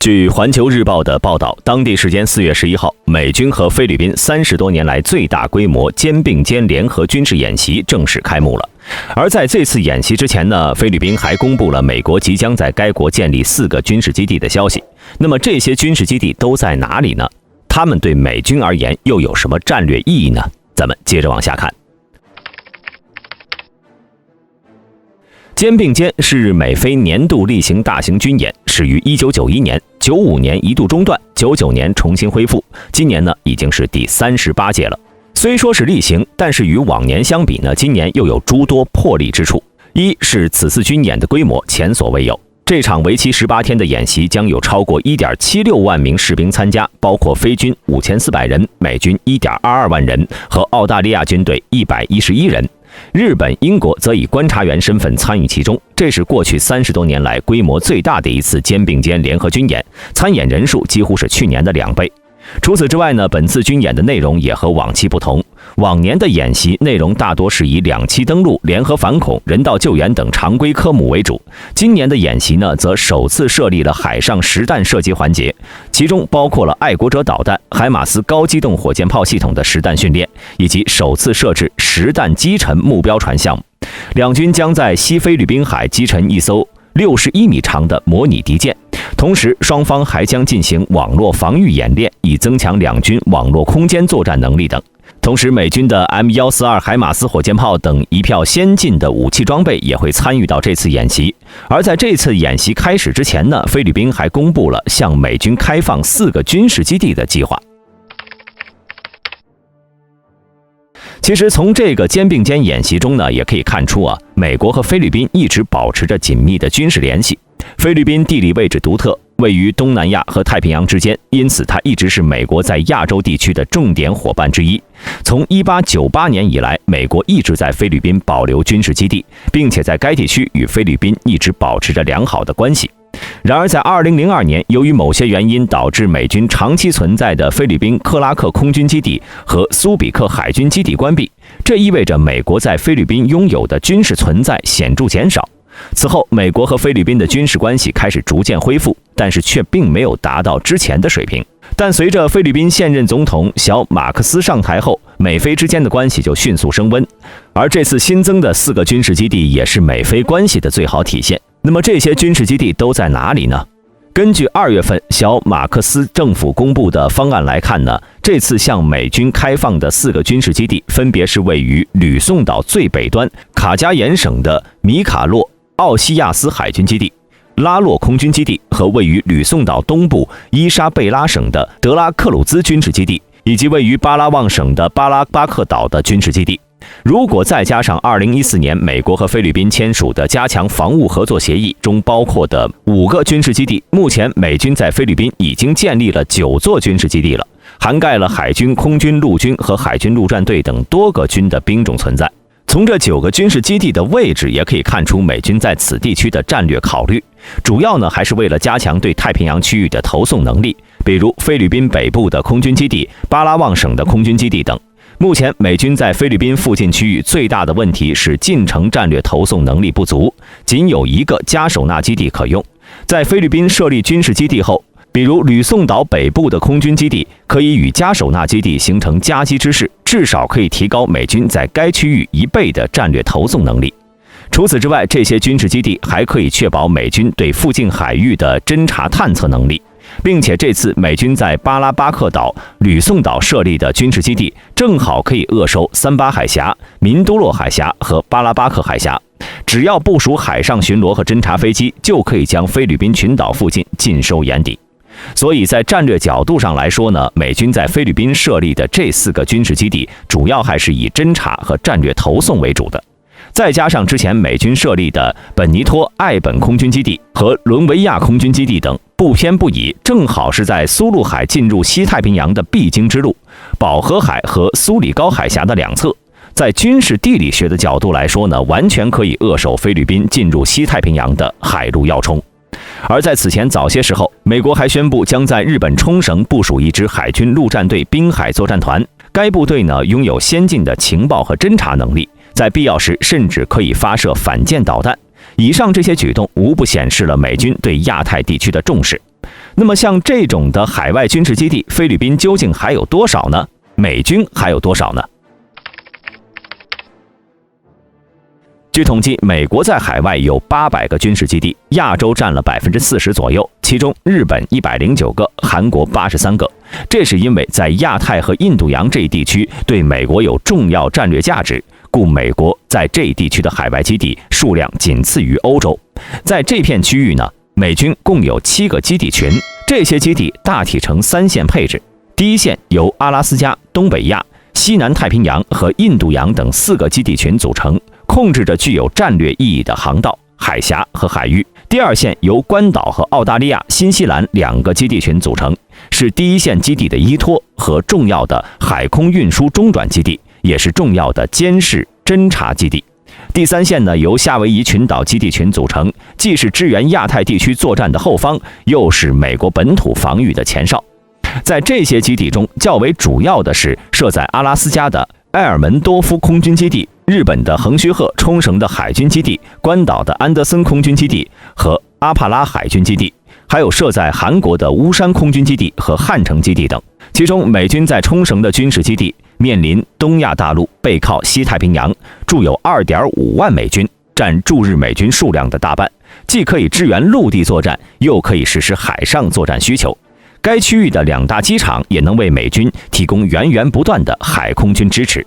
据环球日报的报道，当地时间4月11号，美军和菲律宾30多年来最大规模肩并肩联合军事演习正式开幕了。而在这次演习之前呢，菲律宾还公布了美国即将在该国建立4个军事基地的消息。那么这些军事基地都在哪里呢？他们对美军而言又有什么战略意义呢？咱们接着往下看。肩并肩是美菲年度例行大型军演，始于1991年，95年一度中断，99年重新恢复，今年呢已经是第38届了。虽说是例行，但是与往年相比呢，今年又有诸多破例之处。一是此次军演的规模前所未有，这场为期18天的演习将有超过 1.76 万名士兵参加，包括菲军5400人、美军1.22万人和澳大利亚军队111人。日本、英国则以观察员身份参与其中，这是过去30多年来规模最大的一次肩并肩联合军演，参演人数几乎是去年的2倍。除此之外呢，本次军演的内容也和往期不同。往年的演习内容大多是以两栖登陆、联合反恐、人道救援等常规科目为主，今年的演习呢，则首次设立了海上实弹射击环节，其中包括了爱国者导弹、海马斯高机动火箭炮系统的实弹训练，以及首次设置实弹击沉目标船项目。两军将在西菲律宾海击沉一艘61米长的模拟敌舰，同时双方还将进行网络防御演练，以增强两军网络空间作战能力等。同时，美军的 M142 海马斯火箭炮等一票先进的武器装备也会参与到这次演习。而在这次演习开始之前呢，菲律宾还公布了向美军开放4个军事基地的计划。其实从这个肩并肩演习中呢，也可以看出美国和菲律宾一直保持着紧密的军事联系。菲律宾地理位置独特，位于东南亚和太平洋之间，因此它一直是美国在亚洲地区的重点伙伴之一。从1898年以来，美国一直在菲律宾保留军事基地，并且在该地区与菲律宾一直保持着良好的关系。然而在2002年，由于某些原因导致美军长期存在的菲律宾克拉克空军基地和苏比克海军基地关闭，这意味着美国在菲律宾拥有的军事存在显著减少。此后，美国和菲律宾的军事关系开始逐渐恢复，但是却并没有达到之前的水平。但随着菲律宾现任总统小马克思上台后，美菲之间的关系就迅速升温。而这次新增的4个军事基地也是美菲关系的最好体现。那么这些军事基地都在哪里呢？根据2月份小马克思政府公布的方案来看呢，这次向美军开放的4个军事基地分别是位于吕宋岛最北端卡加延省的米卡洛奥西亚斯海军基地、拉洛空军基地和位于吕宋岛东部伊莎贝拉省的德拉克鲁兹军事基地，以及位于巴拉望省的巴拉巴克岛的军事基地。如果再加上2014年美国和菲律宾签署的加强防务合作协议中包括的5个军事基地，目前美军在菲律宾已经建立了9座军事基地了，涵盖了海军、空军、陆军和海军陆战队等多个军的兵种存在。从这9个军事基地的位置也可以看出美军在此地区的战略考虑，主要呢还是为了加强对太平洋区域的投送能力，比如菲律宾北部的空军基地、巴拉望省的空军基地等。目前美军在菲律宾附近区域最大的问题是近程战略投送能力不足，仅有1个加手纳基地可用。在菲律宾设立军事基地后，比如吕宋岛北部的空军基地可以与加手纳基地形成夹击之势，至少可以提高美军在该区域1倍的战略投送能力。除此之外，这些军事基地还可以确保美军对附近海域的侦察探测能力，并且这次美军在巴拉巴克岛、吕宋岛设立的军事基地正好可以扼守三巴海峡、民都洛海峡和巴拉巴克海峡，只要部署海上巡逻和侦察飞机，就可以将菲律宾群岛附近尽收眼底。所以在战略角度上来说呢，美军在菲律宾设立的这4个军事基地主要还是以侦察和战略投送为主的。再加上之前美军设立的本尼托艾本空军基地和伦维亚空军基地等，不偏不倚，正好是在苏禄海进入西太平洋的必经之路，保和海和苏里高海峡的两侧。在军事地理学的角度来说呢，完全可以扼守菲律宾进入西太平洋的海陆要冲。而在此前早些时候，美国还宣布将在日本冲绳部署一支海军陆战队滨海作战团，该部队呢拥有先进的情报和侦察能力，在必要时甚至可以发射反舰导弹。以上这些举动无不显示了美军对亚太地区的重视。那么像这种的海外军事基地，菲律宾究竟还有多少呢？美军还有多少呢？据统计，美国在海外有800个军事基地，亚洲占了40%左右，其中日本109个，韩国83个。这是因为在亚太和印度洋这一地区对美国有重要战略价值，故美国在这一地区的海外基地数量仅次于欧洲。在这片区域呢，美军共有7个基地群，这些基地大体呈3线配置。第一线由阿拉斯加、东北亚、西南太平洋和印度洋等4个基地群组成，控制着具有战略意义的航道、海峡和海域。第二线由关岛和澳大利亚、新西兰2个基地群组成，是第一线基地的依托和重要的海空运输中转基地，也是重要的监视侦察基地。第三线呢，由夏威夷群岛基地群组成，既是支援亚太地区作战的后方，又是美国本土防御的前哨。在这些基地中，较为主要的是设在阿拉斯加的埃尔门多夫空军基地、日本的横须贺、冲绳的海军基地、关岛的安德森空军基地和阿帕拉海军基地，还有设在韩国的乌山空军基地和汉城基地等。其中，美军在冲绳的军事基地面临东亚大陆，背靠西太平洋，驻有2.5万美军，占驻日美军数量的大半，既可以支援陆地作战，又可以实施海上作战需求。该区域的2大机场也能为美军提供源源不断的海空军支持。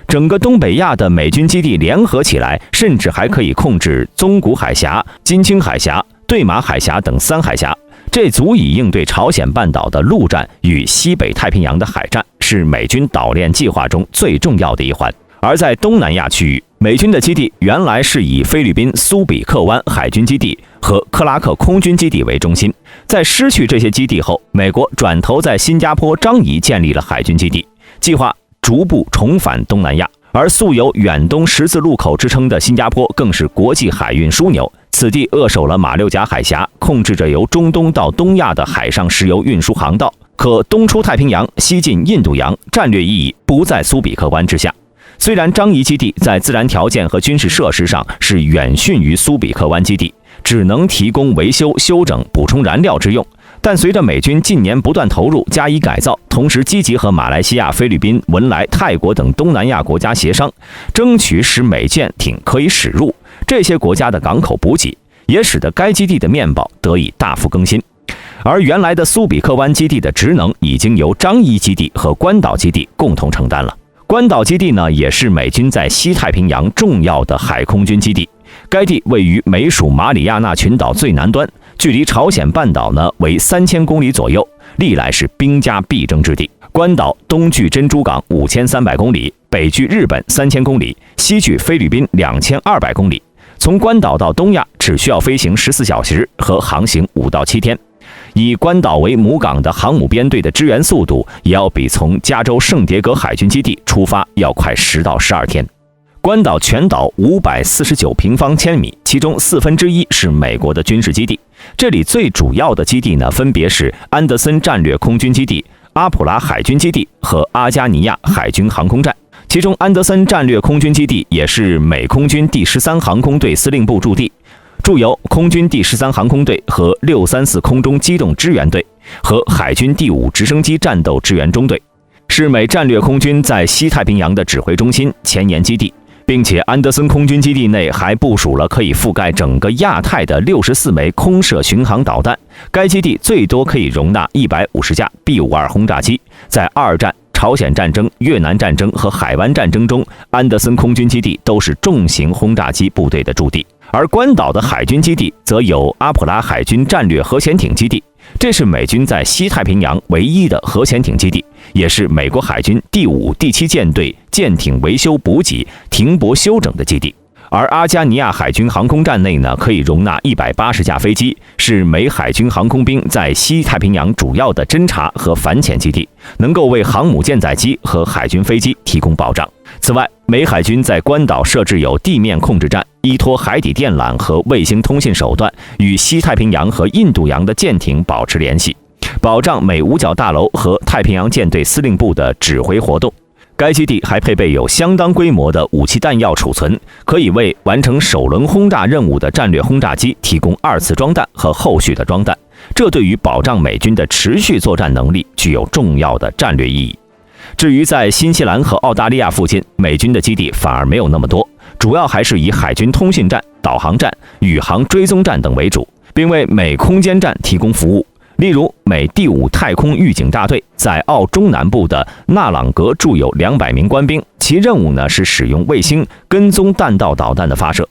整个东北亚的美军基地联合起来，甚至还可以控制宗谷海峡、金青海峡、对马海峡等3海峡，这足以应对朝鲜半岛的陆战与西北太平洋的海战，是美军岛链计划中最重要的一环。而在东南亚区域，美军的基地原来是以菲律宾苏比克湾海军基地和克拉克空军基地为中心，在失去这些基地后，美国转头在新加坡樟宜建立了海军基地，计划逐步重返东南亚。而素有远东十字路口之称的新加坡更是国际海运枢纽，此地扼守了马六甲海峡，控制着由中东到东亚的海上石油运输航道，可东出太平洋，西进印度洋，战略意义不在苏比克湾之下。虽然樟宜基地在自然条件和军事设施上是远逊于苏比克湾基地，只能提供维修、修整、补充燃料之用，但随着美军近年不断投入加以改造，同时积极和马来西亚、菲律宾、文莱、泰国等东南亚国家协商，争取使美舰艇可以驶入，这些国家的港口补给也使得该基地的面貌得以大幅更新。而原来的苏比克湾基地的职能已经由樟宜基地和关岛基地共同承担了。关岛基地呢，也是美军在西太平洋重要的海空军基地。该地位于美属马里亚纳群岛最南端，距离朝鲜半岛呢为3000公里左右，历来是兵家必争之地。关岛东距珍珠港5300公里，北距日本3000公里，西距菲律宾2200公里。从关岛到东亚只需要飞行14小时和航行5到7天。以关岛为母港的航母编队的支援速度，也要比从加州圣迭戈海军基地出发要快10到12天。关岛全岛549平方千米，其中1/4是美国的军事基地。这里最主要的基地呢，分别是安德森战略空军基地、阿普拉海军基地和阿加尼亚海军航空站。其中，安德森战略空军基地也是美空军第13航空队司令部驻地。驻有空军第13航空队和634空中机动支援队和海军第5直升机战斗支援中队，是美战略空军在西太平洋的指挥中心、前沿基地，并且安德森空军基地内还部署了可以覆盖整个亚太的64枚空射巡航导弹。该基地最多可以容纳150架 B-52轰炸机。在二战、朝鲜战争、越南战争和海湾战争中，安德森空军基地都是重型轰炸机部队的驻地。而关岛的海军基地则有阿普拉海军战略核潜艇基地，这是美军在西太平洋唯一的核潜艇基地，也是美国海军第5、第7舰队舰艇维修补给、停泊休整的基地。而阿加尼亚海军航空站内呢，可以容纳180架飞机，是美海军航空兵在西太平洋主要的侦察和反潜基地，能够为航母舰载机和海军飞机提供保障。此外，美海军在关岛设置有地面控制站，依托海底电缆和卫星通信手段，与西太平洋和印度洋的舰艇保持联系，保障美五角大楼和太平洋舰队司令部的指挥活动。该基地还配备有相当规模的武器弹药储存，可以为完成首轮轰炸任务的战略轰炸机提供2次装弹和后续的装弹。这对于保障美军的持续作战能力具有重要的战略意义。至于在新西兰和澳大利亚附近，美军的基地反而没有那么多，主要还是以海军通信站、导航站、宇航追踪站等为主，并为美空间站提供服务。例如，美第5太空预警大队在澳中南部的纳朗格驻有200名官兵，其任务呢是使用卫星跟踪弹道导弹的发射。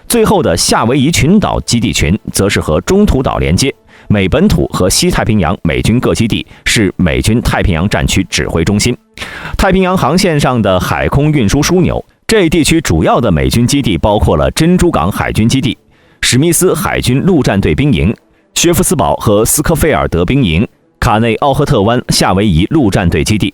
最后的夏威夷群岛基地群则是和中途岛连接，美本土和西太平洋美军各基地是美军太平洋战区指挥中心。太平洋航线上的海空运输枢纽，这一地区主要的美军基地包括了珍珠港海军基地、史密斯海军陆战队兵营、薛夫斯堡和斯科菲尔德兵营、卡内奥赫特湾夏威夷陆战队基地。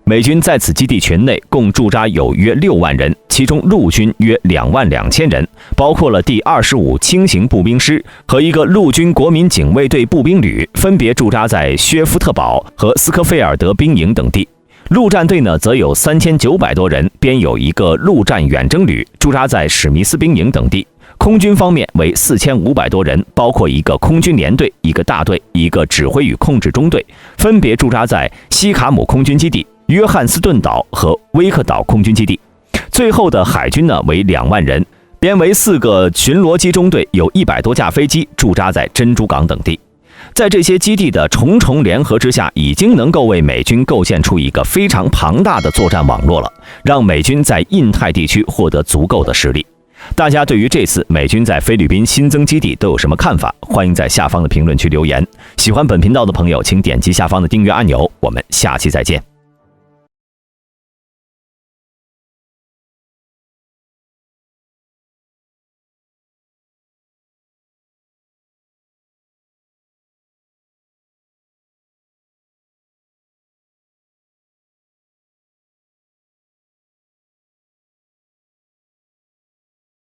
美军在此基地群内共驻扎有约6万人，其中陆军约22000人，包括了第25轻型步兵师和一个陆军国民警卫队步兵旅，分别驻扎在薛夫特堡和斯科菲尔德兵营等地。陆战队呢，则有3900多人，编有一个陆战远征旅，驻扎在史密斯兵营等地。空军方面为4500多人，包括一个空军联队、一个大队、一个指挥与控制中队，分别驻扎在西卡姆空军基地、约翰斯顿岛和威克岛空军基地。最后的海军呢为2万人，编为4个巡逻机中队，有100多架飞机驻扎在珍珠港等地。在这些基地的重重联合之下，已经能够为美军构建出一个非常庞大的作战网络了，让美军在印太地区获得足够的实力。大家对于这次美军在菲律宾新增基地都有什么看法？欢迎在下方的评论区留言。喜欢本频道的朋友，请点击下方的订阅按钮。我们下期再见。